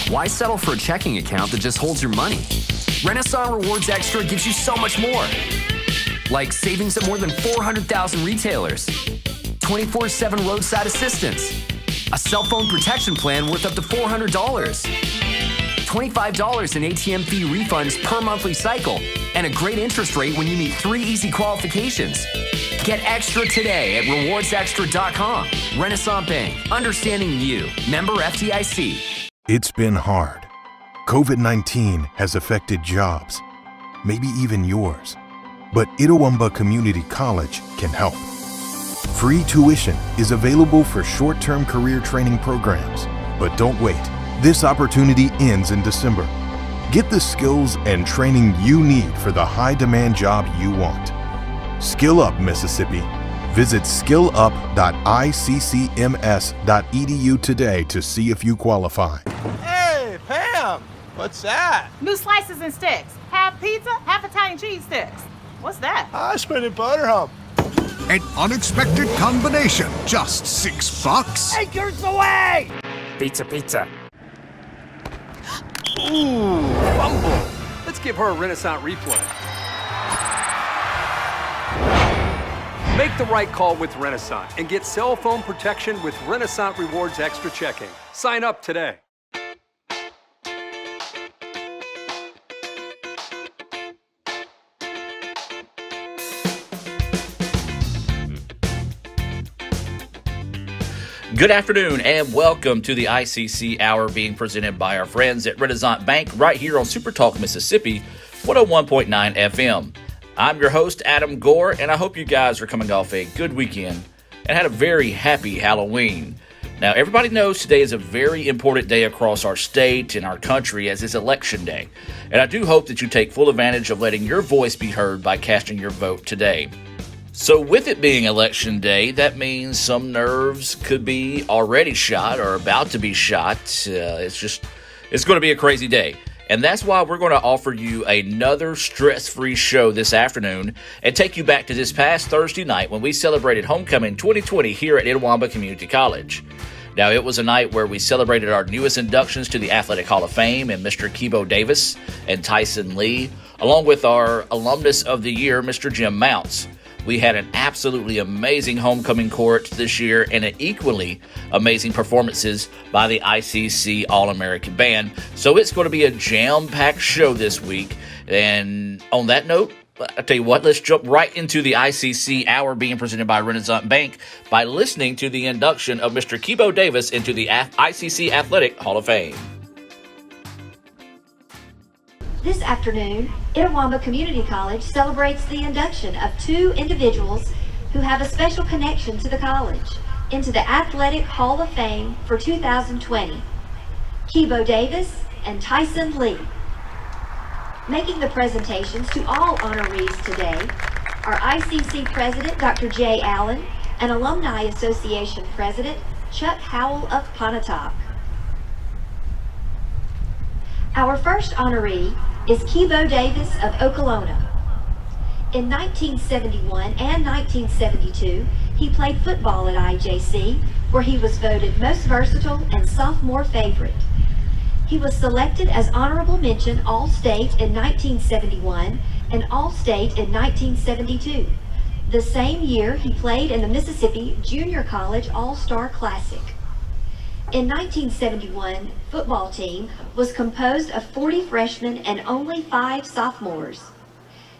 Why settle for a checking account that just holds your money? Renasant Rewards Extra gives you so much more. Like savings at more than 400,000 retailers, 24/7 roadside assistance, a cell phone protection plan worth up to $400, $25 in ATM fee refunds per monthly cycle, and a great interest rate when you meet 3 easy qualifications. Get extra today at rewardsextra.com. Renasant Bank, understanding you. Member FDIC. It's been hard. COVID-19 has affected jobs, maybe even yours. But Itawamba Community College can help. Free tuition is available for short-term career training programs. But don't wait. This opportunity ends in December. Get the skills and training you need for the high-demand job you want. Skill Up Mississippi. Visit skillup.iccms.edu today to see if you qualify. Hey, Pam! What's that? New slices and sticks. Half pizza, half Italian cheese sticks. What's that? I spent a butter hump. An unexpected combination. Just $6. Acres away! Pizza, pizza. Ooh, fumble. Let's give her a Renasant replay. Make the right call with Renasant and get cell phone protection with Renasant Rewards Extra Checking. Sign up today. Good afternoon and welcome to the ICC Hour being presented by our friends at Renasant Bank right here on SuperTalk Mississippi 101.9 FM. I'm your host, Adam Gore, and I hope you guys are coming off a good weekend and had a very happy Halloween. Now, everybody knows today is a very important day across our state and our country as it's Election Day. And I do hope that you take full advantage of letting your voice be heard by casting your vote today. So with it being Election Day, that means some nerves could be already shot or about to be shot. It's going to be a crazy day. And that's why we're going to offer you another stress-free show this afternoon and take you back to this past Thursday night when we celebrated Homecoming 2020 here at Itawamba Community College. Now, it was a night where we celebrated our newest inductions to the Athletic Hall of Fame and Mr. Kibo Davis and Tyson Lee, along with our Alumnus of the Year, Mr. Jim Mounts. We had an absolutely amazing homecoming court this year and an equally amazing performances by the ICC All-American Band. So it's going to be a jam-packed show this week. And on that note, I'll tell you what, let's jump right into the ICC Hour being presented by Renasant Bank by listening to the induction of Mr. Kibo Davis into the ICC Athletic Hall of Fame. This afternoon, Itawamba Community College celebrates the induction of 2 individuals who have a special connection to the college into the Athletic Hall of Fame for 2020, Kibo Davis and Tyson Lee. Making the presentations to all honorees today are ICC President Dr. Jay Allen and Alumni Association President Chuck Howell of Pontotoc. Our first honoree is Kibo Davis of Okolona. In 1971 and 1972, he played football at IJC, where he was voted most versatile and sophomore favorite. He was selected as honorable mention All-State in 1971 and All-State in 1972. The same year, he played in the Mississippi Junior College All-Star Classic. In 1971, football team was composed of 40 freshmen and only 5 sophomores.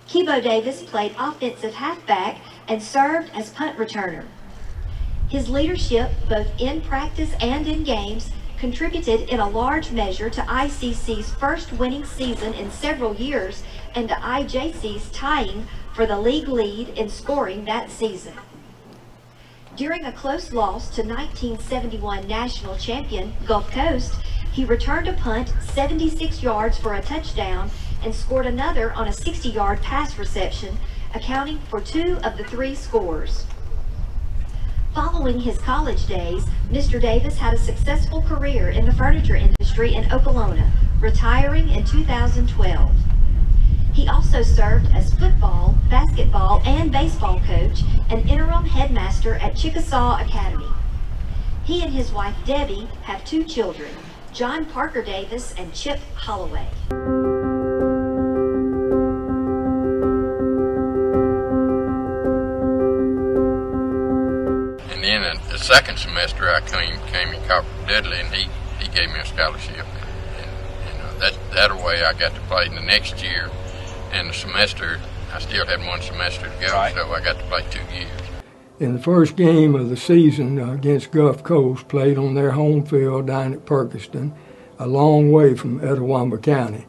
Kibo Davis played offensive halfback and served as punt returner. His leadership, both in practice and in games, contributed in a large measure to ICC's first winning season in several years and to IJC's tying for the league lead in scoring that season. During a close loss to 1971 national champion Gulf Coast, he returned a punt 76 yards for a touchdown and scored another on a 60-yard pass reception, accounting for 2 of the 3 scores. Following his college days, Mr. Davis had a successful career in the furniture industry in Okolona, retiring in 2012. He also served as football, basketball, and baseball coach and interim headmaster at Chickasaw Academy. He and his wife Debbie have 2 children, John Parker Davis, and Chip Holloway. And then the second semester I came in Copper Dudley, and he gave me a scholarship. And that way I got to play in the next year, and the semester I still had one semester to go, right. So I got to play 2 years. In the first game of the season against Gulf Coast, played on their home field down at Perkiston, a long way from Etowah County.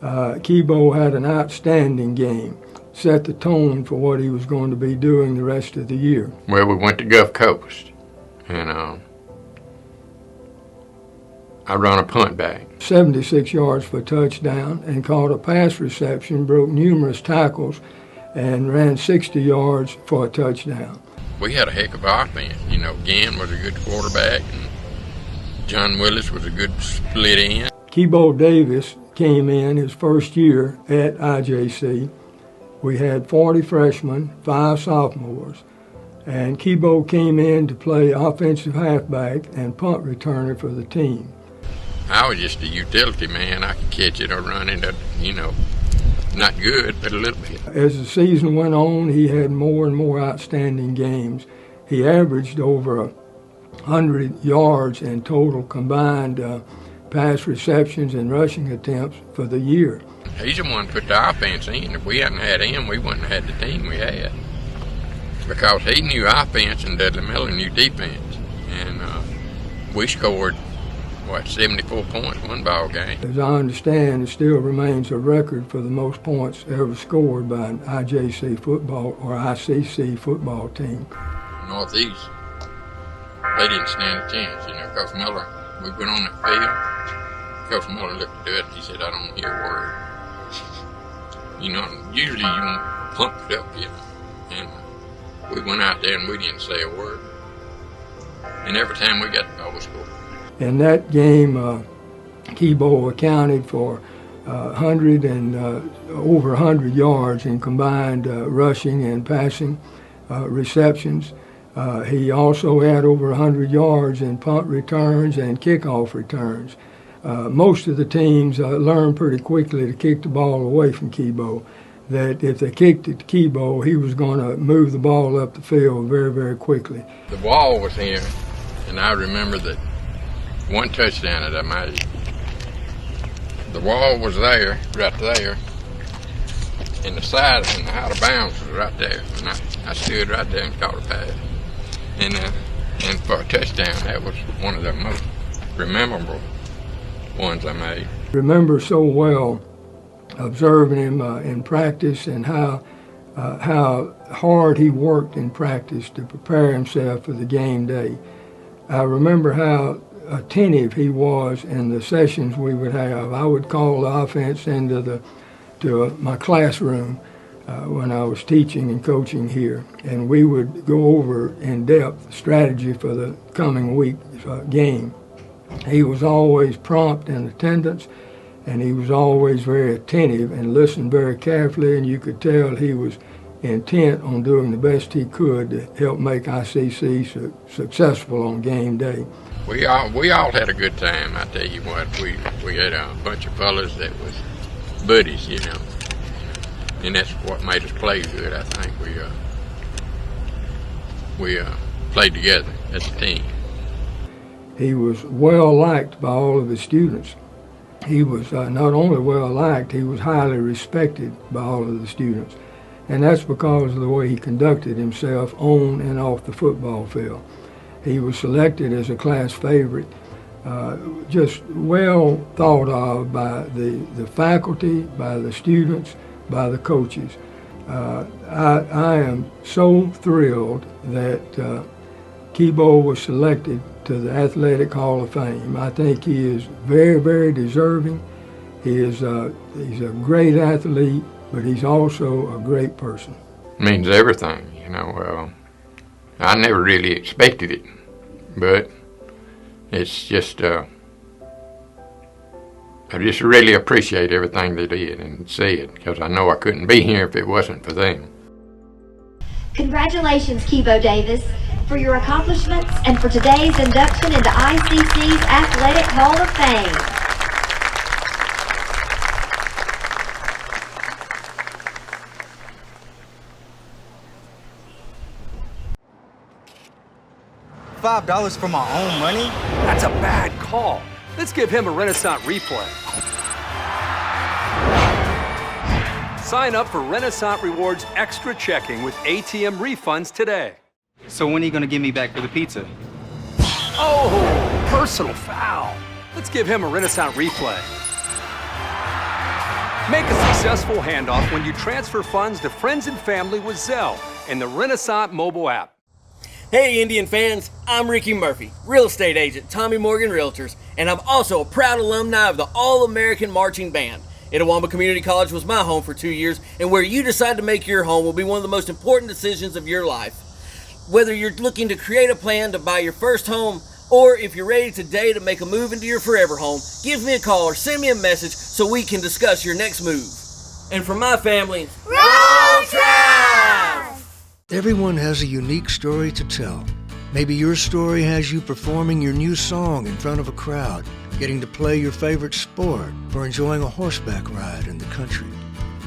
Kebo had an outstanding game, set the tone for what he was going to be doing the rest of the year. Well, we went to Gulf Coast, and I run a punt back. 76 yards for a touchdown, and caught a pass reception, broke numerous tackles, and ran 60 yards for a touchdown. We had a heck of an offense. You know, Gann was a good quarterback, and John Willis was a good split end. Kebo Davis came in his first year at IJC. We had 40 freshmen, 5 sophomores, and Kebo came in to play offensive halfback and punt returner for the team. I was just a utility man. I could catch it or run it, not good, but a little bit. As the season went on, he had more and more outstanding games. He averaged over 100 yards in total combined pass receptions and rushing attempts for the year. He's the one who put the offense in. If we hadn't had him, we wouldn't have had the team we had. Because he knew offense and Dudley Miller knew defense. And we scored 74 points one ball game. As I understand, it still remains a record for the most points ever scored by an IJC football or ICC football team. Northeast, they didn't stand a chance, Coach Miller, we went on the field. Coach Miller looked at it, he said, I don't hear a word. Usually you won't pump it up, And we went out there and we didn't say a word. And every time we got the ball, we scored. In that game, Kebo accounted for over 100 yards in combined rushing and passing receptions. He also had over 100 yards in punt returns and kickoff returns. Most of the teams learned pretty quickly to kick the ball away from Kebo, that if they kicked it to Kebo, he was going to move the ball up the field very, very quickly. The wall was here, and I remember that one touchdown that I made. The wall was there, right there, and the side and the out of bounds was right there. And I stood right there and caught a pass. And for a touchdown, that was one of the most memorable ones I made. Remember so well observing him in practice and how hard he worked in practice to prepare himself for the game day. I remember how attentive he was in the sessions we would have. I would call the offense into my classroom when I was teaching and coaching here, and we would go over in depth strategy for the coming week's game. He was always prompt in attendance, and he was always very attentive and listened very carefully, and you could tell he was intent on doing the best he could to help make ICC successful on game day. We all had a good time. I tell you what, we had a bunch of fellas that was buddies, and that's what made us play good. I think we played together as a team. He was well liked by all of his students. He was not only well liked, he was highly respected by all of the students, and that's because of the way he conducted himself on and off the football field. He was selected as a class favorite, just well thought of by the faculty, by the students, by the coaches. I am so thrilled that Kebo was selected to the Athletic Hall of Fame. I think he is very, very deserving. He's a great athlete, but he's also a great person. Means everything, I never really expected it. But it's just, I just really appreciate everything they did and said, because I know I couldn't be here if it wasn't for them. Congratulations, Kebo Davis. for your accomplishments and for today's induction into ICC's Athletic Hall of Fame. $5 for my own money? That's a bad call. Let's give him a Renasant replay. Sign up for Renasant Rewards Extra Checking with ATM refunds today. So when are you gonna give me back for the pizza? Oh, personal foul. Let's give him a Renasant replay. Make a successful handoff when you transfer funds to friends and family with Zelle and the Renasant mobile app. Hey Indian fans, I'm Ricky Murphy, real estate agent, Tommy Morgan Realtors, and I'm also a proud alumni of the All-American Marching Band. Itawamba Community College was my home for 2 years, and where you decide to make your home will be one of the most important decisions of your life. Whether you're looking to create a plan to buy your first home, or if you're ready today to make a move into your forever home, give me a call or send me a message so we can discuss your next move. And for my family, Roll Tide! Everyone has a unique story to tell. Maybe your story has you performing your new song in front of a crowd, getting to play your favorite sport, or enjoying a horseback ride in the country.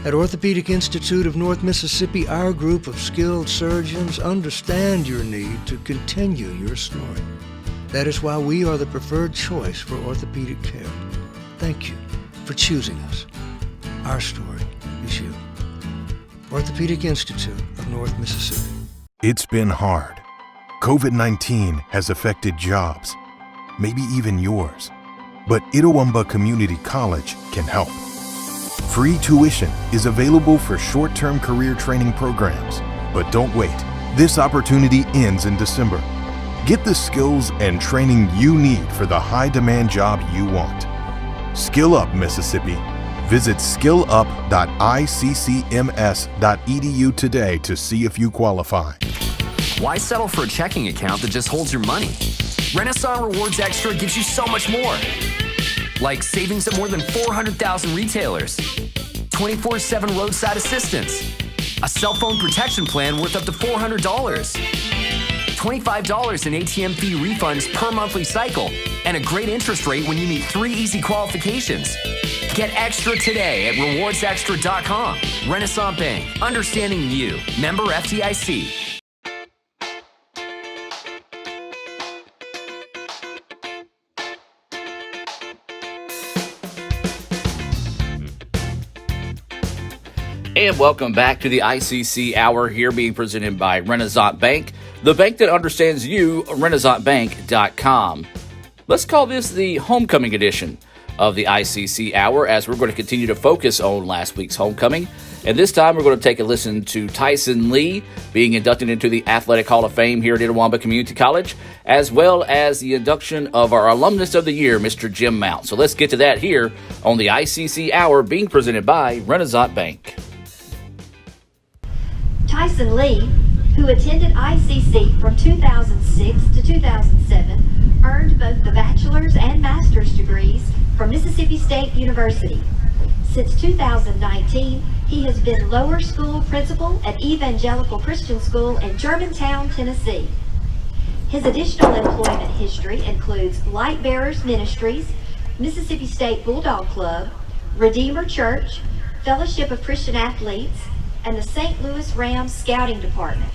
At Orthopedic Institute of North Mississippi, our group of skilled surgeons understand your need to continue your story. That is why we are the preferred choice for orthopedic care. Thank you for choosing us. Our story is you. Orthopedic Institute of North Mississippi. It's been hard. COVID-19 has affected jobs, maybe even yours. But Itawamba Community College can help. Free tuition is available for short-term career training programs. But don't wait. This opportunity ends in December. Get the skills and training you need for the high-demand job you want. Skill Up Mississippi. Visit skillup.iccms.edu today to see if you qualify. Why settle for a checking account that just holds your money? Renasant Rewards Extra gives you so much more. Like savings at more than 400,000 retailers, 24/7 roadside assistance, a cell phone protection plan worth up to $400, $25 in ATM fee refunds per monthly cycle, and a great interest rate when you meet 3 easy qualifications. Get extra today at rewardsextra.com. Renasant Bank, understanding you. Member FDIC. And welcome back to the ICC Hour, here being presented by Renasant Bank, the bank that understands you, RenasantBank.com. Let's call this the homecoming edition of the ICC Hour, as we're going to continue to focus on last week's homecoming. And this time we're going to take a listen to Tyson Lee being inducted into the Athletic Hall of Fame here at Itawamba Community College, as well as the induction of our Alumnus of the Year, Mr. Jim Mount. So let's get to that here on the ICC Hour, being presented by Renasant Bank. Tyson Lee, who attended ICC from 2006 to 2007, earned both the bachelor's and master's degrees from Mississippi State University. Since 2019, he has been lower school principal at Evangelical Christian School in Germantown, Tennessee. His additional employment history includes Light Bearers Ministries, Mississippi State Bulldog Club, Redeemer Church, Fellowship of Christian Athletes, and the St. Louis Rams Scouting Department.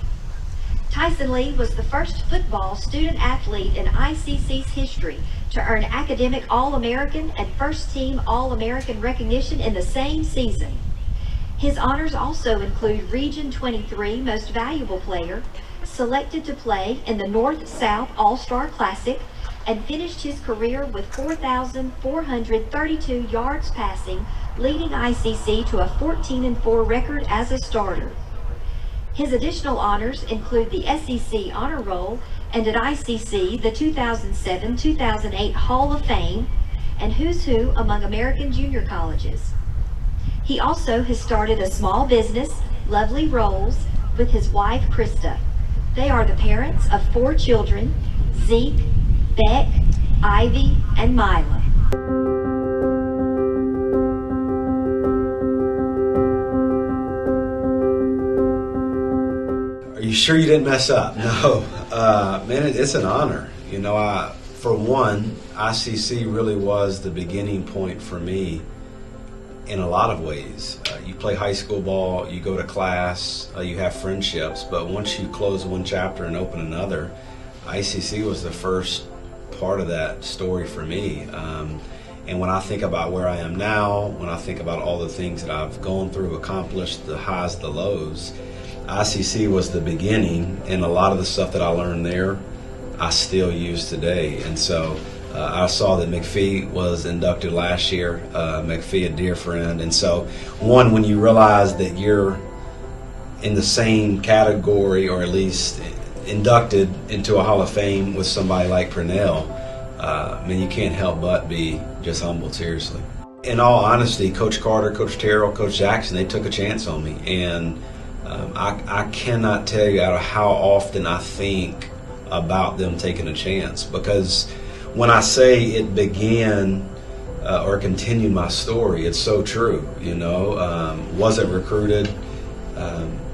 Tyson Lee was the first football student athlete in ICC's history to earn academic All-American and first-team All-American recognition in the same season. His honors also include Region 23 Most Valuable Player, selected to play in the North-South All-Star Classic, and finished his career with 4,432 yards passing, leading ICC to a 14-4 record as a starter. His additional honors include the SEC Honor Roll and at ICC the 2007-2008 Hall of Fame and Who's Who among American junior colleges. He also has started a small business, Lovely Rolls, with his wife Krista. They are the parents of 4 children, Zeke, Beck, Ivy, and Mila. Are you sure you didn't mess up? No. Man, it's an honor. You know, for one, ICC really was the beginning point for me in a lot of ways. You play high school ball, you go to class, you have friendships, but once you close one chapter and open another, ICC was the first part of that story for me. And when I think about where I am now, when I think about all the things that I've gone through, accomplished, the highs, the lows, ICC was the beginning, and a lot of the stuff that I learned there, I still use today. And so I saw that McPhee was inducted last year, McPhee, a dear friend. And so, one, when you realize that you're in the same category, or at least inducted into a Hall of Fame with somebody like Purnell, man, you can't help but be just humbled, seriously. In all honesty, Coach Carter, Coach Terrell, Coach Jackson, they took a chance on me. And I cannot tell you how often I think about them taking a chance, because when I say it began or continued my story, it's so true. You know, wasn't recruited,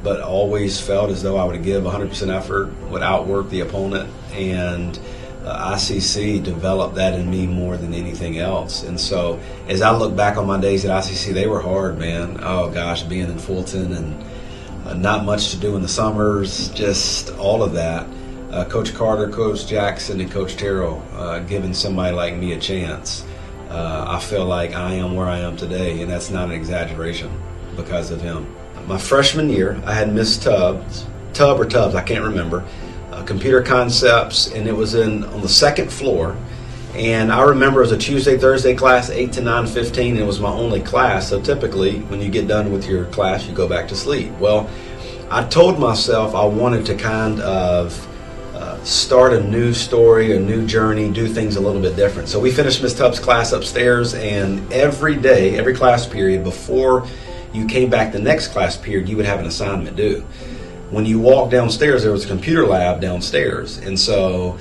but always felt as though I would give 100% effort, would outwork the opponent, and ICC developed that in me more than anything else. And so as I look back on my days at ICC, they were hard, man. Oh gosh, being in Fulton and not much to do in the summers, just all of that. Coach Carter, Coach Jackson, and Coach Terrell giving somebody like me a chance. I feel like I am where I am today, and that's not an exaggeration because of him. My freshman year, I had Miss Tubb, I can't remember, computer concepts, and it was on the second floor. And I remember it was a Tuesday, Thursday class, 8 to 9:15, and it was my only class. So typically, when you get done with your class, you go back to sleep. Well, I told myself I wanted to kind of start a new story, a new journey, do things a little bit different. So we finished Miss Tubbs' class upstairs, and every day, every class period, before you came back the next class period, you would have an assignment due. When you walked downstairs, there was a computer lab downstairs. And so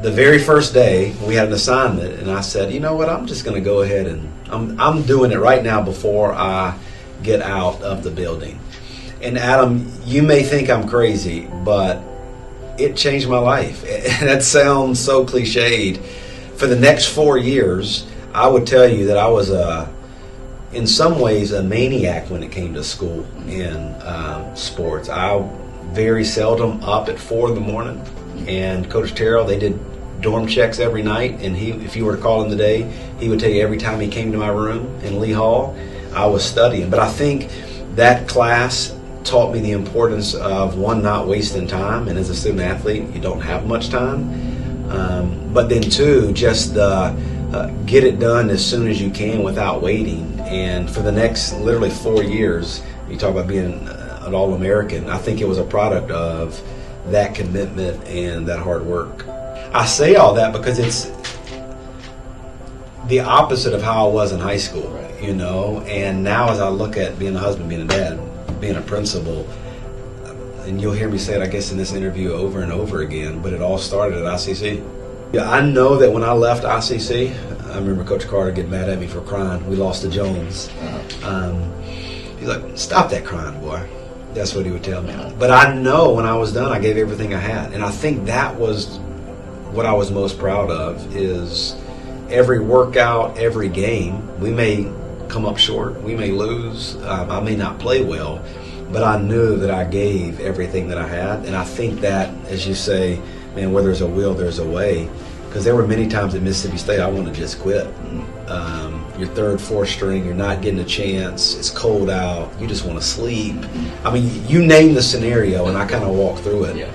the very first day, we had an assignment, and I said, you know what, I'm just going to go ahead and I'm doing it right now before I get out of the building. And Adam, you may think I'm crazy, but it changed my life. That sounds so cliched. For the next 4 years, I would tell you that I was in some ways a maniac when it came to school and sports. I very seldom up at 4 in the morning, and Coach Terrell, they did dorm checks every night, and if you were to call him today, he would tell you every time he came to my room in Lee Hall, I was studying. But I think that class taught me the importance of, one, not wasting time, and as a student athlete, you don't have much time, but then two, just get it done as soon as you can without waiting. And for the next literally 4 years, you talk about being an All-American, I think it was a product of that commitment and that hard work. I say all that because it's the opposite of how I was in high school, you know, and now as I look at being a husband, being a dad, being a principal, and you'll hear me say it, I guess, in this interview over and over again, but it all started at ICC. Yeah, I know that when I left ICC, I remember Coach Carter getting mad at me for crying. We lost to Jones. He's like, stop that crying, boy. That's what he would tell me. But I know when I was done, I gave everything I had. And I think that was what I was most proud of, is every workout, every game, we may come up short, we may lose, I may not play well, but I knew that I gave everything that I had. And I think that, as you say, man, where there's a will, there's a way. Because there were many times at Mississippi State I wanted to just quit. Your third, fourth string, you're not getting a chance, it's cold out, you just want to sleep. I mean, you name the scenario, and I kind of walk through it. Yeah.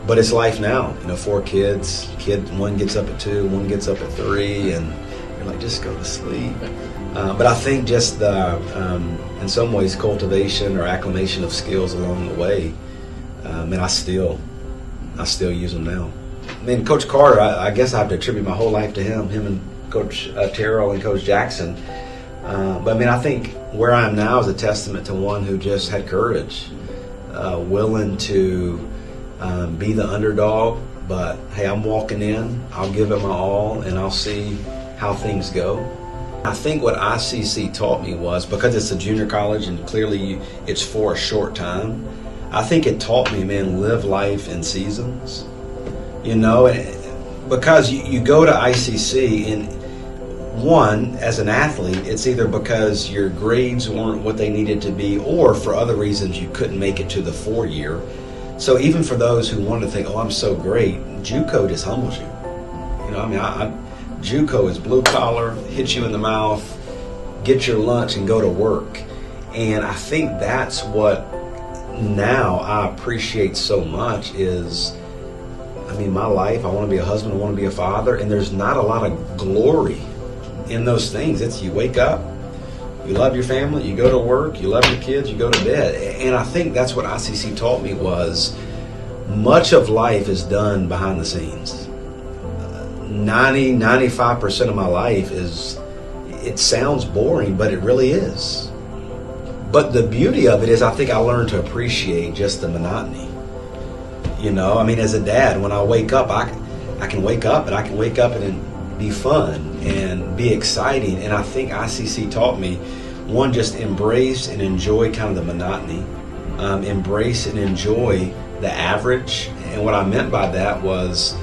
But it's life now. You know, 4 kids, one gets up at 2, one gets up at 3, and you're like, just go to sleep. But I think just in some ways, cultivation or acclimation of skills along the way, and I still use them now. I mean, Coach Carter, I guess I have to attribute my whole life to him and Coach Terrell and Coach Jackson. But I mean, I think where I am now is a testament to one who just had courage, willing to be the underdog, but hey, I'm walking in, I'll give it my all, and I'll see how things go. I think what ICC taught me was, because it's a junior college and clearly it's for a short time, I think it taught me, man, live life in seasons. You know, because you go to ICC, and one, as an athlete, it's either because your grades weren't what they needed to be, or for other reasons you couldn't make it to the 4-year. So even for those who want to think, oh, I'm so great, JUCO just humbles you. You know, I mean, JUCO is blue collar, hit you in the mouth, get your lunch and go to work. And I think that's what now I appreciate so much is, I mean, my life, I want to be a husband, I want to be a father, and there's not a lot of glory in those things. It's you wake up, you love your family, you go to work, you love your kids, you go to bed. And I think that's what ICC taught me was much of life is done behind the scenes. 95% of my life is, it sounds boring, but it really is. But the beauty of it is I think I learned to appreciate just the monotony. You know, I mean, as a dad, when I wake up, I can wake up, and I can wake up and be fun and be exciting. And I think ICC taught me, one, just embrace and enjoy kind of the monotony, embrace and enjoy the average. And what I meant by that was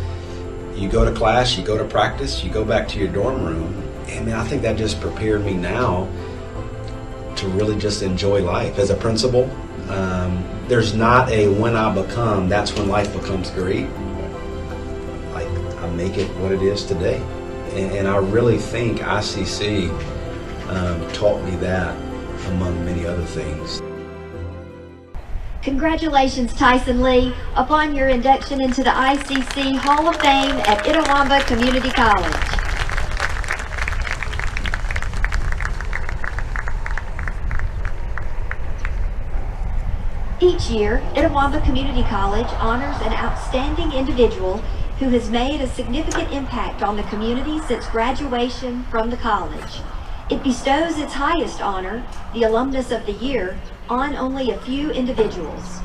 you go to class, you go to practice, you go back to your dorm room. And man, I think that just prepared me now to really just enjoy life. As a principal, there's not a when I become, that's when life becomes great. Like, I make it what it is today. And I really think ICC taught me that, among many other things. Congratulations, Tyson Lee, upon your induction into the ICC Hall of Fame at Itawamba Community College. Each year, Itawamba Community College honors an outstanding individual who has made a significant impact on the community since graduation from the college. It bestows its highest honor, the Alumnus of the Year, on only a few individuals.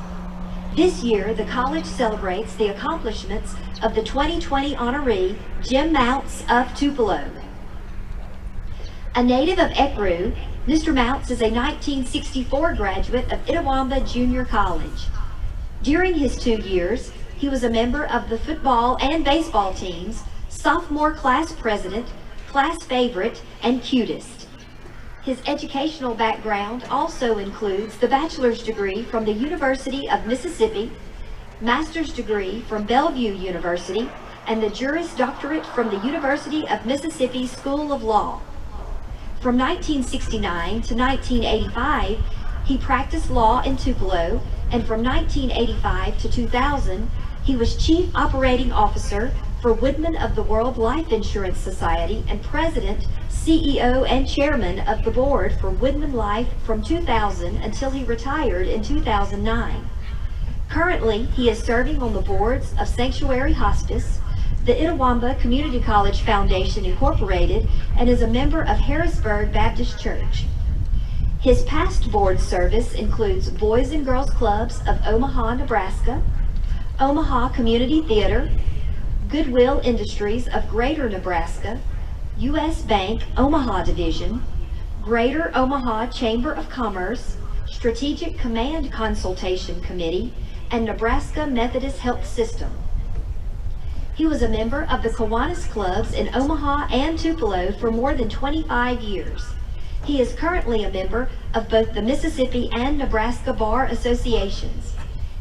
This year, the college celebrates the accomplishments of the 2020 honoree, Jim Mounts of Tupelo. A native of Ecru, Mr. Mounts is a 1964 graduate of Itawamba Junior College. During his 2 years, he was a member of the football and baseball teams, sophomore class president, class favorite, and cutest. His educational background also includes the bachelor's degree from the University of Mississippi, master's degree from Bellevue University, and the Juris Doctorate from the University of Mississippi School of Law. From 1969 to 1985, he practiced law in Tupelo, and from 1985 to 2000, he was Chief Operating Officer for Woodmen of the World Life Insurance Society and President, CEO, and Chairman of the Board for Woodmen Life from 2000 until he retired in 2009. Currently, he is serving on the boards of Sanctuary Hospice, the Itawamba Community College Foundation Incorporated, and is a member of Harrisburg Baptist Church. His past board service includes Boys and Girls Clubs of Omaha, Nebraska, Omaha Community Theater, Goodwill Industries of Greater Nebraska, U.S. Bank Omaha Division, Greater Omaha Chamber of Commerce, Strategic Command Consultation Committee, and Nebraska Methodist Health System. He was a member of the Kiwanis Clubs in Omaha and Tupelo for more than 25 years. He is currently a member of both the Mississippi and Nebraska Bar Associations.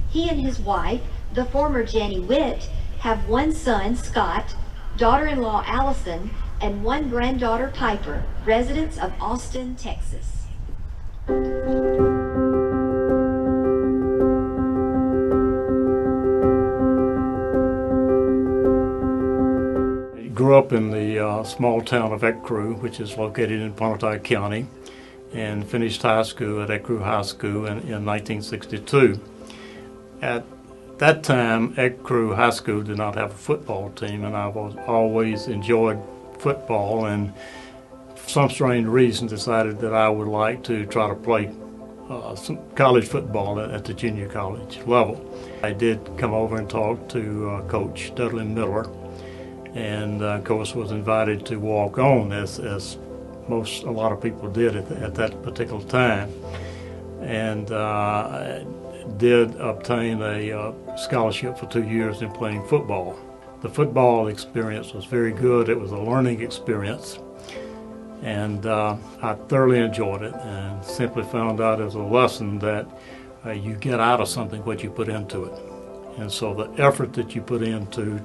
He and his wife, the former Jenny Witt, have one son, Scott, daughter-in-law Allison, and one granddaughter, Piper, residents of Austin, Texas. Grew up in the small town of Ecru, which is located in Pontotoc County, and finished high school at Ecru High School in 1962. At that time, Ecru High School did not have a football team, and I've always enjoyed football, and for some strange reason decided that I would like to try to play some college football at the junior college level. I did come over and talk to Coach Dudley Miller, and of course was invited to walk on as a lot of people did at that particular time. And did obtain a scholarship for 2 years in playing football. The football experience was very good. It was a learning experience, and I thoroughly enjoyed it, and simply found out as a lesson that you get out of something what you put into it. And so the effort that you put into,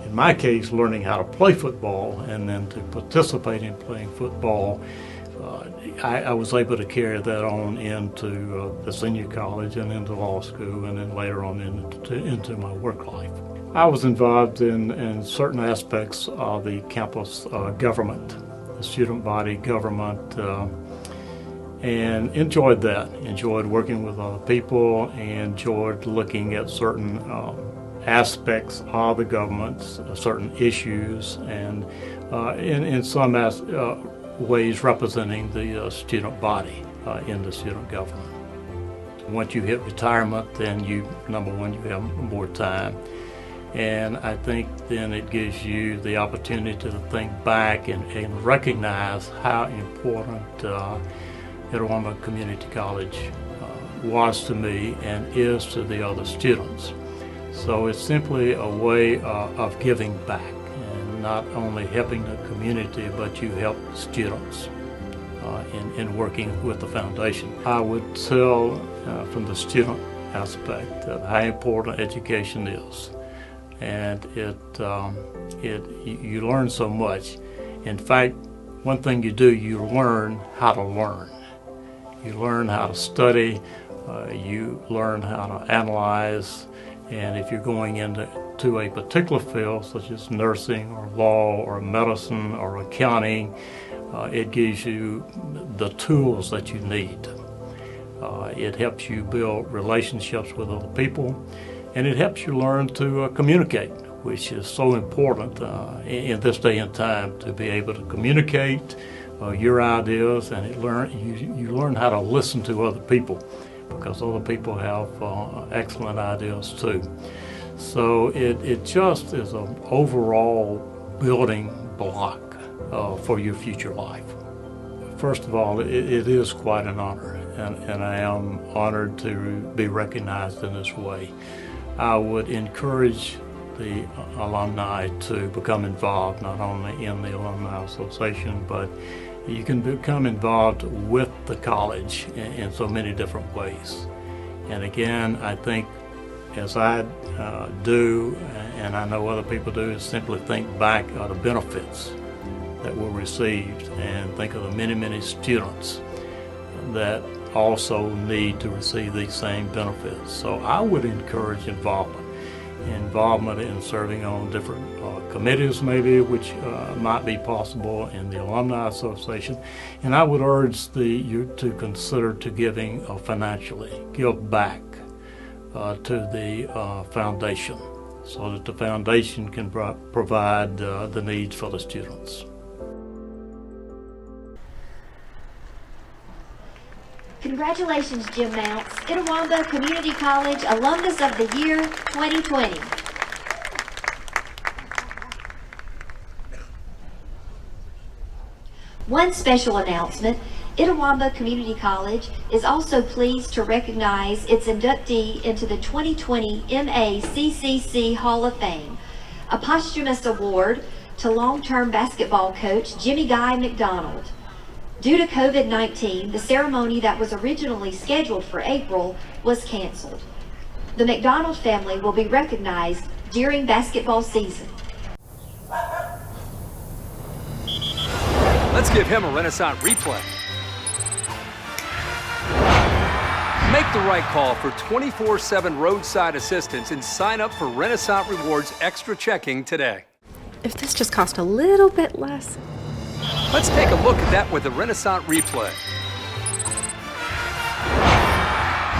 in my case, learning how to play football and then to participate in playing football, I was able to carry that on into the senior college and into law school, and then later on into my work life. I was involved in certain aspects of the campus government, the student body government, and enjoyed that. Enjoyed working with other people, and enjoyed looking at certain aspects of the government, certain issues, and in some ways representing the student body in the student government. Once you hit retirement, then number one, you have more time. And I think then it gives you the opportunity to think back and recognize how important Itawamba Community College was to me and is to the other students. So it's simply a way of giving back, and not only helping the community, but you help students in working with the foundation. I would tell from the student aspect how important education is. And you learn so much. In fact, one thing you do, you learn how to learn. You learn how to study, you learn how to analyze, and if you're going into a particular field, such as nursing or law or medicine or accounting, it gives you the tools that you need. It helps you build relationships with other people, and it helps you learn to communicate, which is so important in this day and time, to be able to communicate your ideas, and you learn how to listen to other people, because other people have excellent ideas too. So it just is an overall building block for your future life. First of all, it is quite an honor, and I am honored to be recognized in this way. I would encourage the alumni to become involved, not only in the Alumni Association, but you can become involved with the college in so many different ways. And again, I think, as I do, and I know other people do, is simply think back of the benefits that were received, and think of the many, many students that also need to receive these same benefits. So I would encourage involvement in serving on different committees maybe, which might be possible in the Alumni Association. And I would urge you to consider to giving financially, give back to the foundation, so that the foundation can provide the needs for the students. Congratulations, Jim Mounts, Itawamba Community College Alumnus of the Year 2020. One special announcement: Itawamba Community College is also pleased to recognize its inductee into the 2020 MACCC Hall of Fame, a posthumous award to long-term basketball coach Jimmy Guy McDonald. Due to COVID-19, the ceremony that was originally scheduled for April was canceled. The McDonald family will be recognized during basketball season. Let's give him a Renasant replay. Make the right call for 24/7 roadside assistance and sign up for Renasant Rewards Extra Checking today. If this just cost a little bit less. Let's take a look at that with the Renasant replay.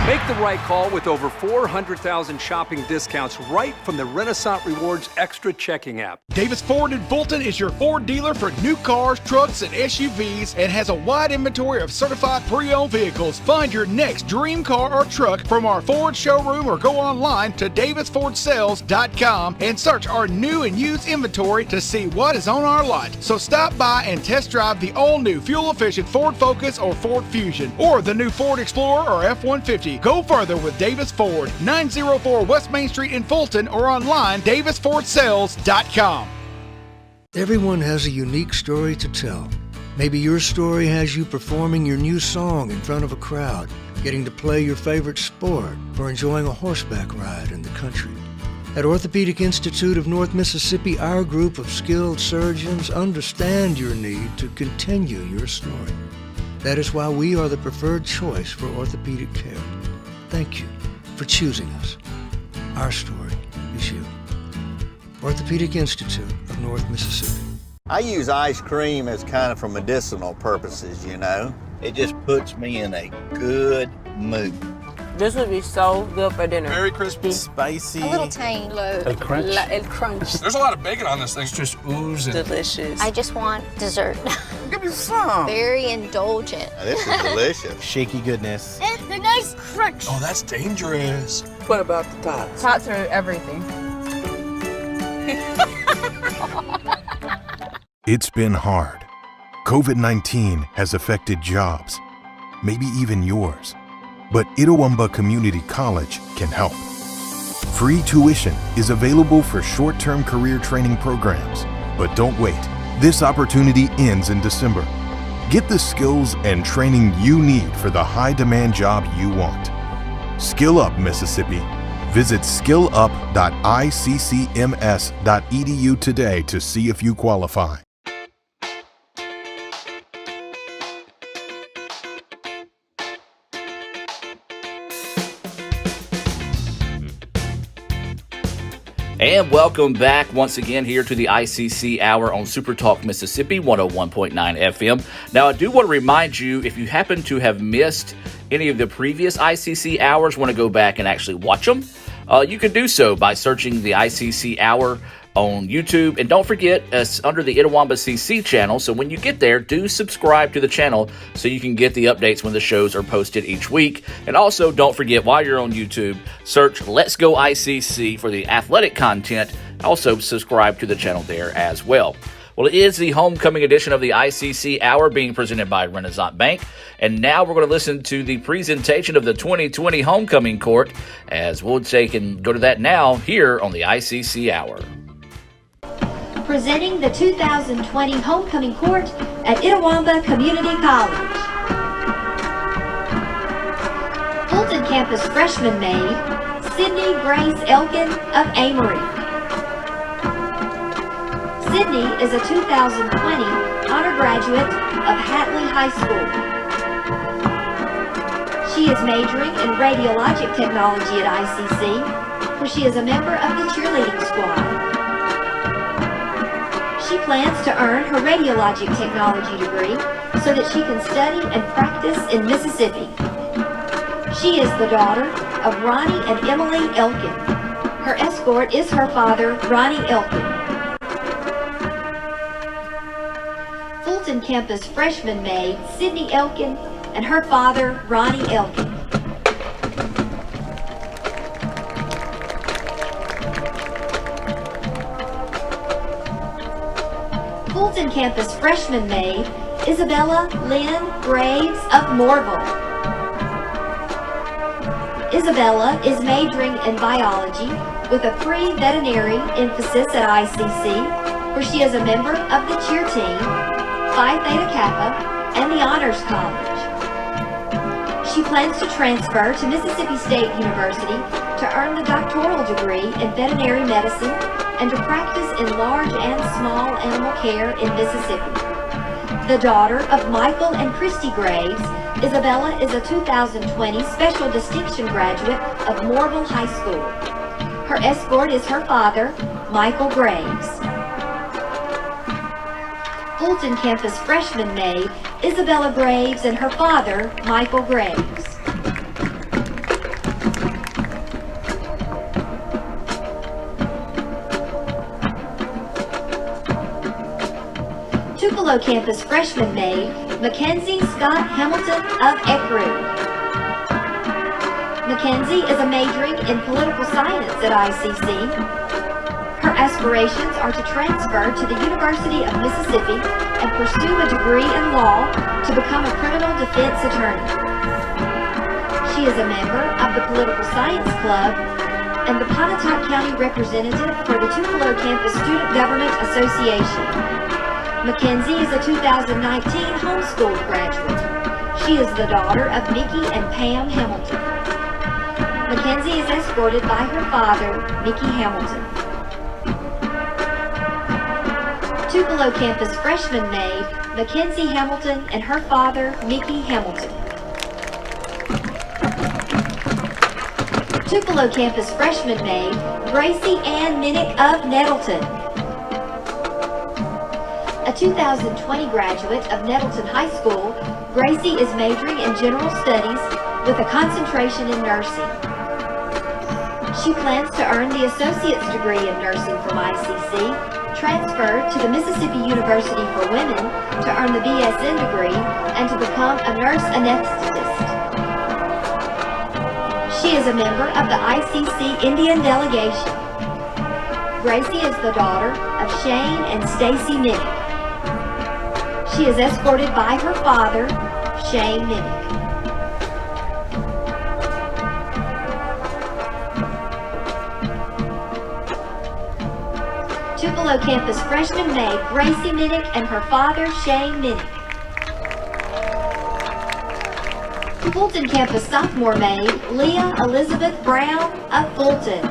Make the right call with over 400,000 shopping discounts right from the Renasant Rewards Extra Checking app. Davis Ford in Fulton is your Ford dealer for new cars, trucks, and SUVs, and has a wide inventory of certified pre-owned vehicles. Find your next dream car or truck from our Ford showroom, or go online to davisfordsales.com and search our new and used inventory to see what is on our lot. So stop by and test drive the all-new fuel-efficient Ford Focus or Ford Fusion, or the new Ford Explorer or F-150. Mississippi. Go further with Davis Ford, 904 West Main Street in Fulton, or online davisfordsales.com. Everyone has a unique story to tell. Maybe your story has you performing your new song in front of a crowd, getting to play your favorite sport, or enjoying a horseback ride in the country. At Orthopedic Institute of North Mississippi, our group of skilled surgeons understand your need to continue your story. That is why we are the preferred choice for orthopedic care. Thank you for choosing us. Our story is you. Orthopedic Institute of North Mississippi. I use ice cream as kind of for medicinal purposes, you know. It just puts me in a good mood. This would be so good for dinner. Very crispy, spicy. A little tang. El crunch. El crunch. There's a lot of bacon on this thing. It's just oozing. Delicious. I just want dessert. Give me some. Very indulgent. Now, this is delicious. Shaky goodness. It's a nice crunch. Oh, that's dangerous. What about the tots? Tots are everything. It's been hard. COVID-19 has affected jobs, maybe even yours. But Itawamba Community College can help. Free tuition is available for short-term career training programs. But don't wait. This opportunity ends in December. Get the skills and training you need for the high-demand job you want. Skill Up Mississippi. Visit skillup.iccms.edu today to see if you qualify. And welcome back once again here to the ICC Hour on SuperTalk Mississippi 101.9 FM. Now, I do want to remind you, if you happen to have missed any of the previous ICC Hours, want to go back and actually watch them, you can do so by searching the ICC Hour on YouTube. And don't forget, it's under the Itawamba CC channel, so when you get there, do subscribe to the channel so you can get the updates when the shows are posted each week. And also, don't forget, while you're on YouTube, search Let's Go ICC for the athletic content. Also, subscribe to the channel there as well. Well, it is the homecoming edition of the ICC Hour being presented by Renasant Bank. And now we're going to listen to the presentation of the 2020 Homecoming Court, as we'll take and go to that now here on the ICC Hour. Presenting the 2020 Homecoming Court at Itawamba Community College. Fulton campus freshman maid, Sydney Grace Elkin of Amory. Sydney is a 2020 honor graduate of Hatley High School. She is majoring in radiologic technology at ICC, where she is a member of the cheerleading squad. She plans to earn her radiologic technology degree so that she can study and practice in Mississippi. She is the daughter of Ronnie and Emily Elkin. Her escort is her father, Ronnie Elkin. Fulton campus freshman maid, Sydney Elkin, and her father, Ronnie Elkin. Fulton campus freshman maid, Isabella Lynn Graves of Morville. Isabella is majoring in biology with a pre-veterinary emphasis at ICC, where she is a member of the cheer team, Phi Theta Kappa, and the Honors College. She plans to transfer to Mississippi State University to earn the doctoral degree in veterinary medicine and to practice in large and small animal care in Mississippi. The daughter of Michael and Christy Graves, Isabella is a 2020 Special Distinction graduate of Morville High School. Her escort is her father, Michael Graves. Fulton campus freshman maid, Isabella Graves, and her father, Michael Graves. Tupelo campus freshman maid, Mackenzie Scott Hamilton of Ecru. Mackenzie is a majoring in political science at ICC. Her aspirations are to transfer to the University of Mississippi and pursue a degree in law to become a criminal defense attorney. She is a member of the Political Science Club and the Pontotoc County representative for the Tupelo Campus Student Government Association. Mackenzie is a 2019 homeschooled graduate. She is the daughter of Mickey and Pam Hamilton. Mackenzie is escorted by her father, Mickey Hamilton. Tupelo Campus freshman maid, Mackenzie Hamilton, and her father, Mickey Hamilton. Tupelo Campus freshman maid, Gracie Ann Minnick of Nettleton. A 2020 graduate of Nettleton High School, Gracie is majoring in general studies with a concentration in nursing. She plans to earn the associate's degree in nursing from ICC, transfer to the Mississippi University for Women to earn the BSN degree, and to become a nurse anesthetist. She is a member of the ICC Indian delegation. Gracie is the daughter of Shane and Stacy Minnick. She is escorted by her father, Shane Minnick. Tupelo Campus freshman maid, Gracie Minnick, and her father, Shane Minnick. Fulton Campus sophomore maid, Leah Elizabeth Brown of Fulton.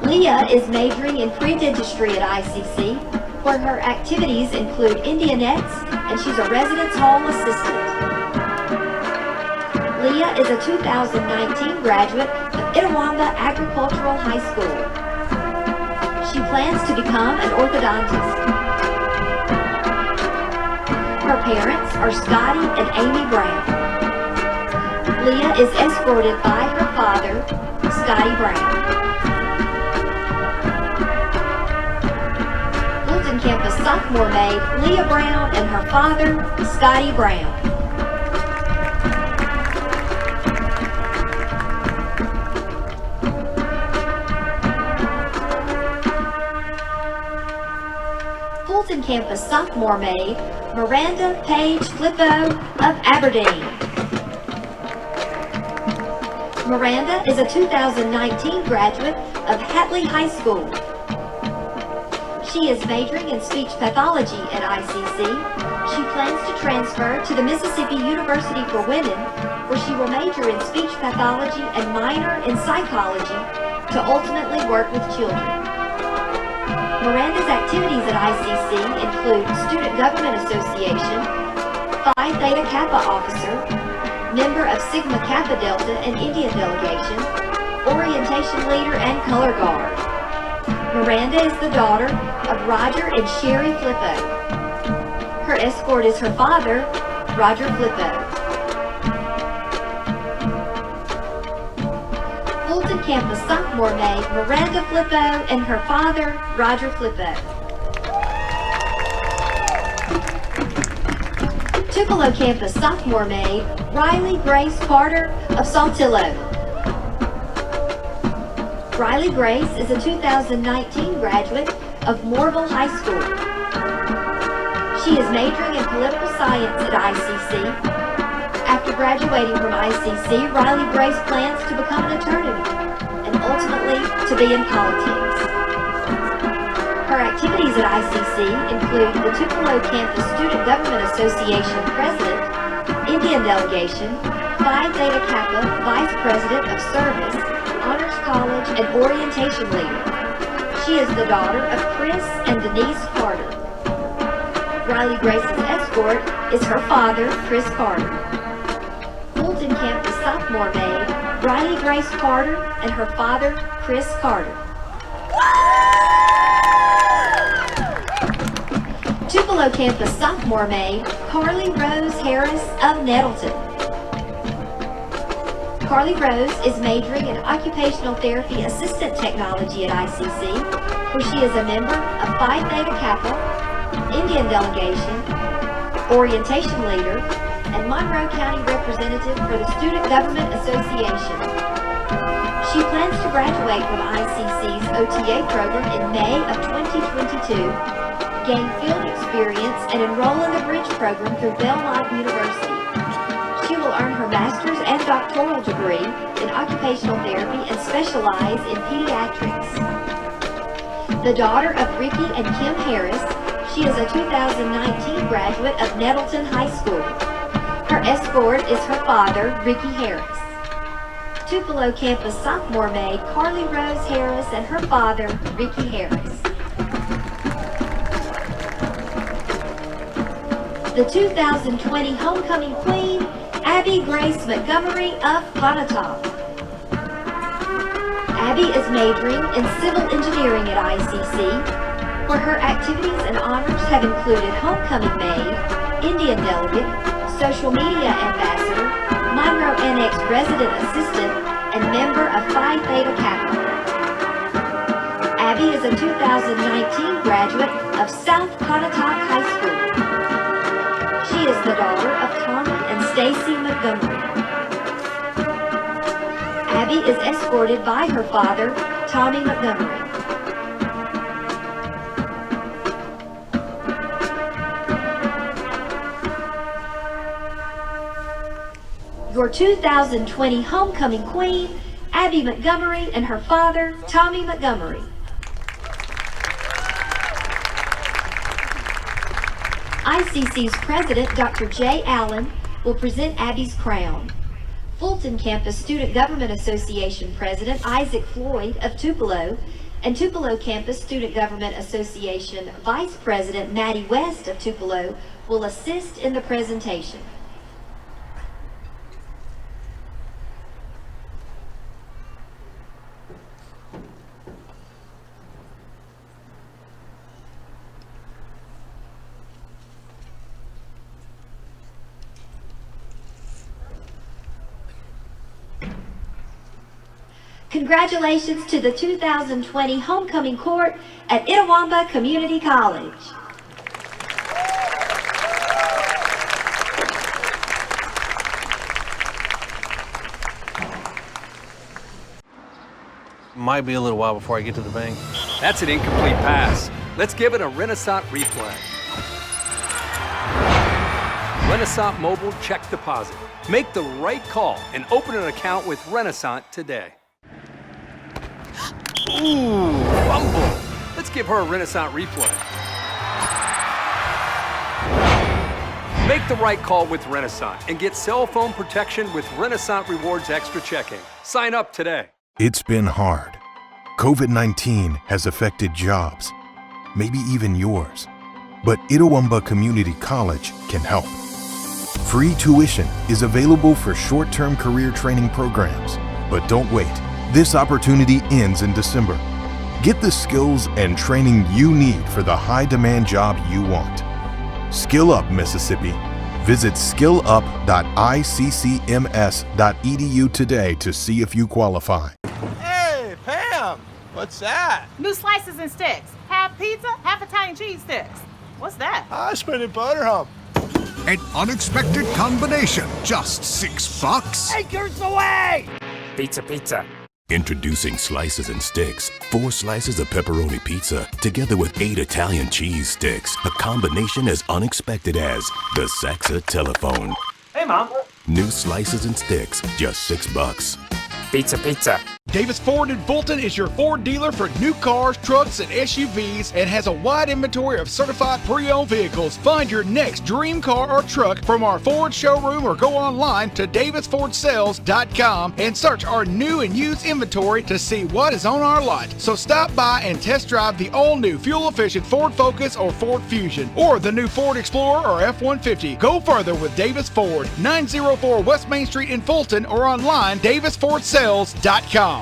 Leah is majoring in pre-dentistry at ICC, where her activities include Indianettes, and she's a residence hall assistant. Leah is a 2019 graduate of Itawamba Agricultural High School. She plans to become an orthodontist. Her parents are Scotty and Amy Brown. Leah is escorted by her father, Scotty Brown. Fulton Campus sophomore maid, Leah Brown, and her father, Scotty Brown. Fulton Campus sophomore maid, Miranda Page Flippo of Aberdeen. Miranda is a 2019 graduate of Hatley High School. She is majoring in speech pathology at ICC. She plans to transfer to the Mississippi University for Women, where she will major in speech pathology and minor in psychology to ultimately work with children. Miranda's activities at ICC include Student Government Association, Phi Theta Kappa officer, member of Sigma Kappa Delta and Indian delegation, orientation leader, and color guard. Miranda is the daughter of Roger and Sherry Flippo. Her escort is her father, Roger Flippo. Fulton Campus sophomore maid, Miranda Flippo, and her father, Roger Flippo. Tupelo Campus sophomore maid, Riley Grace Carter of Saltillo. Riley Grace is a 2019 graduate of Moorville High School. She is majoring in political science at ICC. After graduating from ICC, Riley Grace plans to become an attorney and ultimately to be in politics. Her activities at ICC include the Tupelo Campus Student Government Association President, Indian Delegation, Phi Theta Kappa Vice President of Service, Honors College, and Orientation Leader. She is the daughter of Chris and Denise Carter. Riley Grace's escort is her father, Chris Carter. Fulton Campus sophomore maid, Riley Grace Carter, and her father, Chris Carter. Tupelo Campus sophomore maid, Carly Rose Harris of Nettleton. Carly Rose is majoring in occupational therapy assistant technology at ICC, where she is a member of Phi Theta Kappa, Indian delegation, orientation leader, and Monroe County representative for the Student Government Association. She plans to graduate from ICC's OTA program in May of 2022, gain field experience, and enroll in the Bridge program through Belmont University. She will will earn her master's and doctoral degree in occupational therapy and specialize in pediatrics. The daughter of Ricky and Kim Harris, she is a 2019 graduate of Nettleton High School. Her escort is her father, Ricky Harris. Tupelo campus sophomore maid Carly Rose Harris and her father, Ricky Harris. The 2020 homecoming queen, Abby Grace Montgomery of Pontotoc. Abby is majoring in civil engineering at ICC, where her activities and honors have included homecoming maid, Indian delegate, social media ambassador, Monroe Annex resident assistant, and member of Phi Theta Kappa. Abby is a 2019 graduate of South Pontotoc High School. She is the daughter of Tommy and Stacy Montgomery. Abby is escorted by her father, Tommy Montgomery. Your 2020 homecoming queen, Abby Montgomery, and her father, Tommy Montgomery. ICC's president, Dr. Jay Allen, will present Abby's crown. Fulton Campus Student Government Association President Isaac Floyd of Tupelo and Tupelo Campus Student Government Association Vice President Maddie West of Tupelo will assist in the presentation. Congratulations to the 2020 homecoming court at Itawamba Community College. Might be a little while before I get to the bank. That's an incomplete pass. Let's give it a Renasant replay. Renasant Mobile Check Deposit. Make the right call and open an account with Renasant today. Ooh, fumble. Let's give her a Renasant replay. Make the right call with Renasant and get cell phone protection with Renasant Rewards Extra Checking. Sign up today. It's been hard. COVID-19 has affected jobs, maybe even yours. But Itawamba Community College can help. Free tuition is available for short-term career training programs. But don't wait. This opportunity ends in December. Get the skills and training you need for the high-demand job you want. Skill Up Mississippi. Visit skillup.iccms.edu today to see if you qualify. Hey, Pam! What's that? New slices and sticks. Half pizza, half Italian cheese sticks. What's that? I spent it butter hump. An unexpected combination, just $6. Acres away! Pizza, pizza. Introducing Slices and Sticks. 4 slices of pepperoni pizza together with 8 Italian cheese sticks. A combination as unexpected as the Saxa telephone. Hey, Mom. New Slices and Sticks, just $6. Pizza, pizza. Davis Ford in Fulton is your Ford dealer for new cars, trucks, and SUVs and has a wide inventory of certified pre-owned vehicles. Find your next dream car or truck from our Ford showroom or go online to davisfordsales.com and search our new and used inventory to see what is on our lot. So stop by and test drive the all-new fuel-efficient Ford Focus or Ford Fusion or the new Ford Explorer or F-150. Go further with Davis Ford, 904 West Main Street in Fulton or online davisfordsales.com.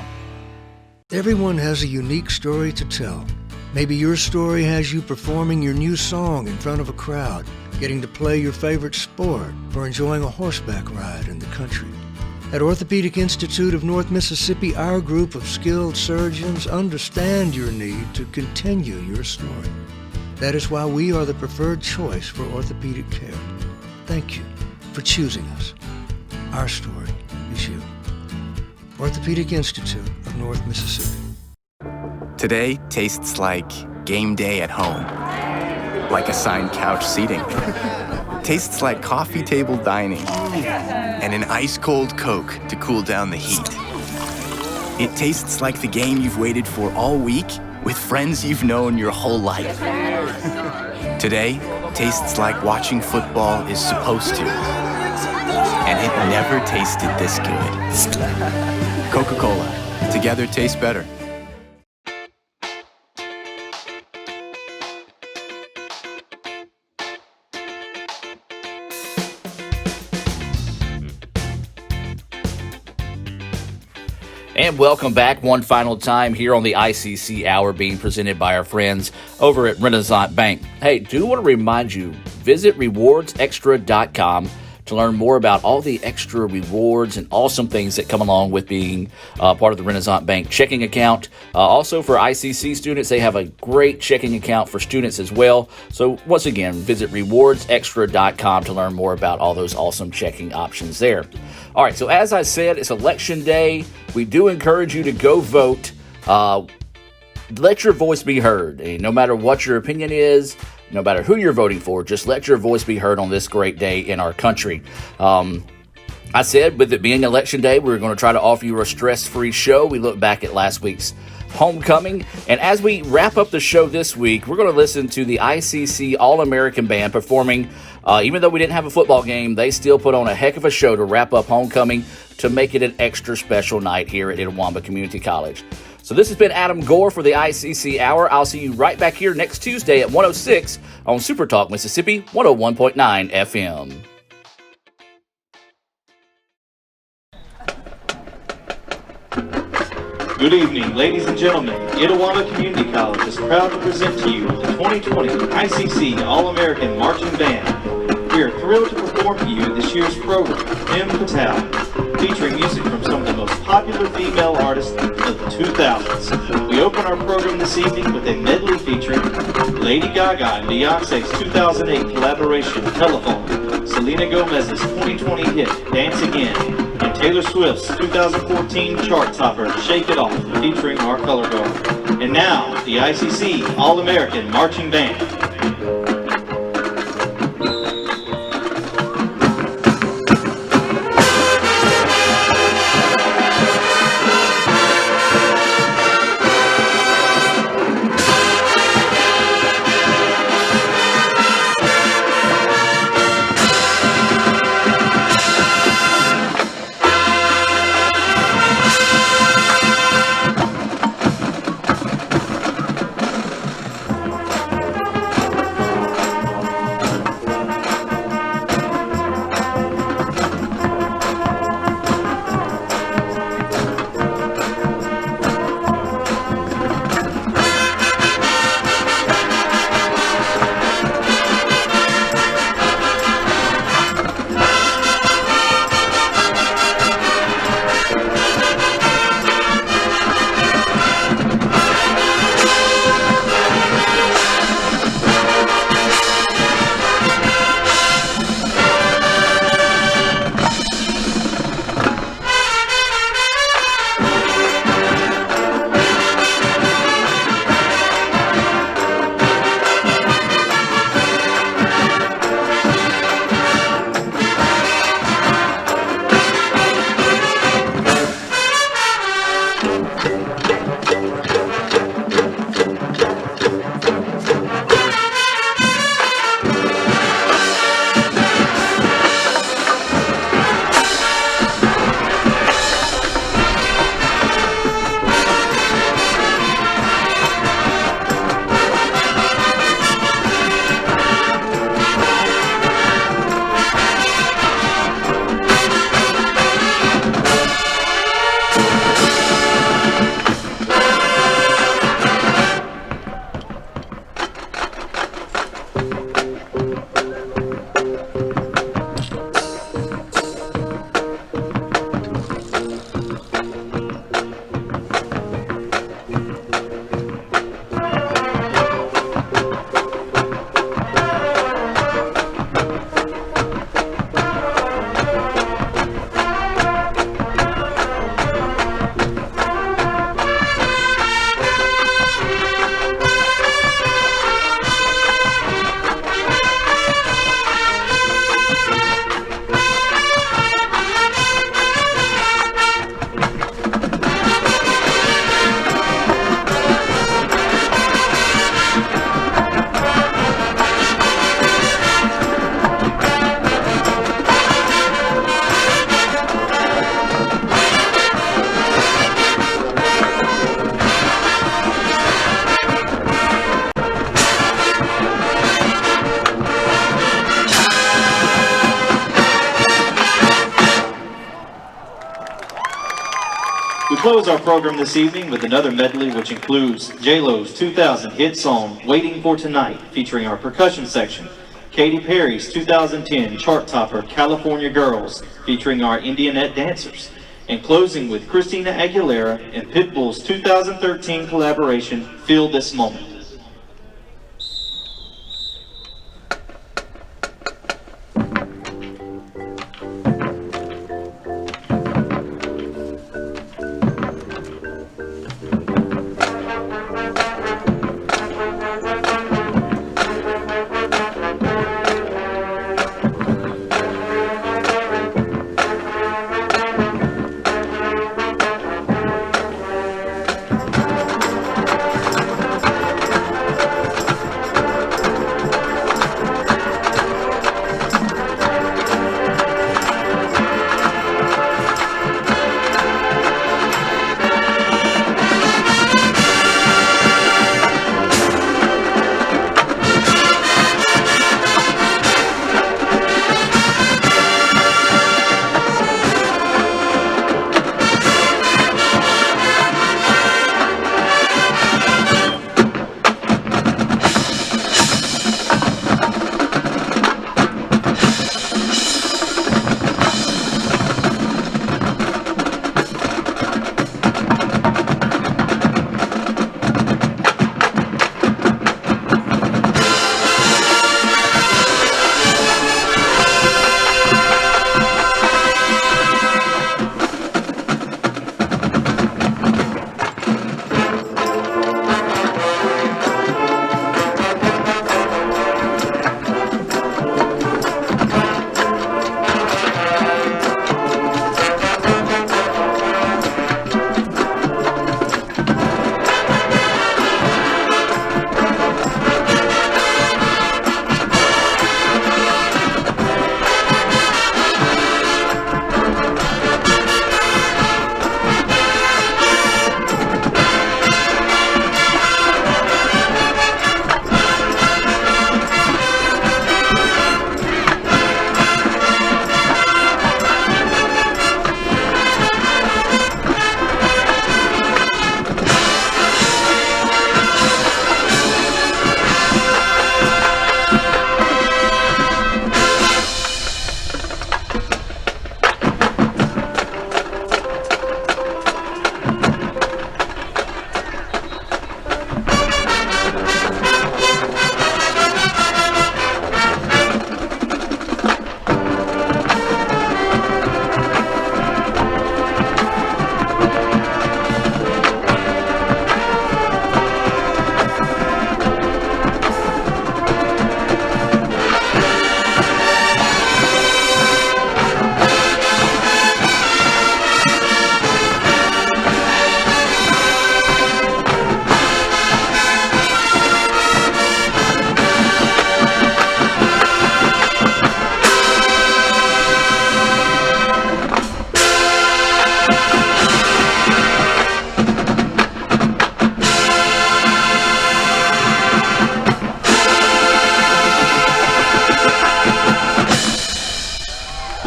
Everyone has a unique story to tell. Maybe your story has you performing your new song in front of a crowd, getting to play your favorite sport, or enjoying a horseback ride in the country. At Orthopedic Institute of North Mississippi, our group of skilled surgeons understand your need to continue your story. That is why we are the preferred choice for orthopedic care. Thank you for choosing us. Our story is you. Orthopedic Institute of North Mississippi. Today tastes like game day at home, like assigned couch seating. tastes like coffee table dining and an ice-cold Coke to cool down the heat. It tastes like the game you've waited for all week with friends you've known your whole life. Today tastes like watching football is supposed to. And it never tasted this good. Coca-Cola. Together tastes better. And welcome back one final time here on the ICC Hour being presented by our friends over at Renasant Bank. Hey, do want to remind you, visit rewardsextra.com to learn more about all the extra rewards and awesome things that come along with being part of the Renasant Bank checking account. Also for ICC students, they have a great checking account for students as well. So once again, visit rewardsextra.com to learn more about all those awesome checking options there. All right, so as I said, it's election day. We do encourage you to go vote. Let your voice be heard. And no matter what your opinion is, no matter who you're voting for, just let your voice be heard on this great day in our country. I said, with it being election day, we're going to try to offer you a stress-free show. We look back at last week's homecoming. And as we wrap up the show this week, we're going to listen to the ICC All-American Band performing. Even though we didn't have a football game, they still put on a heck of a show to wrap up homecoming to make it an extra special night here at Itawamba Community College. So this has been Adam Gore for the ICC Hour. I'll see you right back here next Tuesday at 1:06 on SuperTalk Mississippi 101.9 FM. Good evening, ladies and gentlemen. Itawamba Community College is proud to present to you the 2020 ICC All-American Marching Band. We are thrilled to perform for you this year's program, M. Patel, featuring music from some of the most popular female artists of the 2000s. We open our program this evening with a medley featuring Lady Gaga and Beyonce's 2008 collaboration, Telephone, Selena Gomez's 2020 hit, Dance Again, and Taylor Swift's 2014 chart topper, Shake It Off, featuring our color guard. And now, the ICC All-American Marching Band. close our program this evening with another medley which includes J-Lo's 2000 hit song, Waiting for Tonight, featuring our percussion section. Katy Perry's 2010 chart topper, California Girls, featuring our Indianette dancers. And closing with Christina Aguilera and Pitbull's 2013 collaboration, Feel This Moment.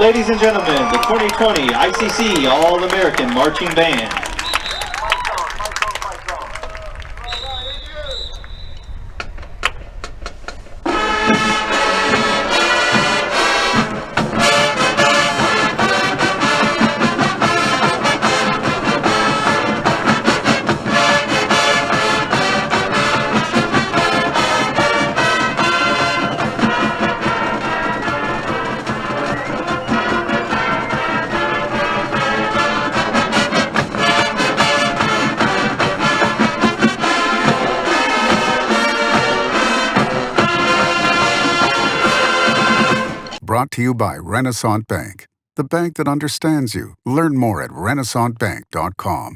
Ladies and gentlemen, the 2020 ICC All-American Marching Band. Brought to you by Renasant Bank, the bank that understands you. Learn more at renasantbank.com.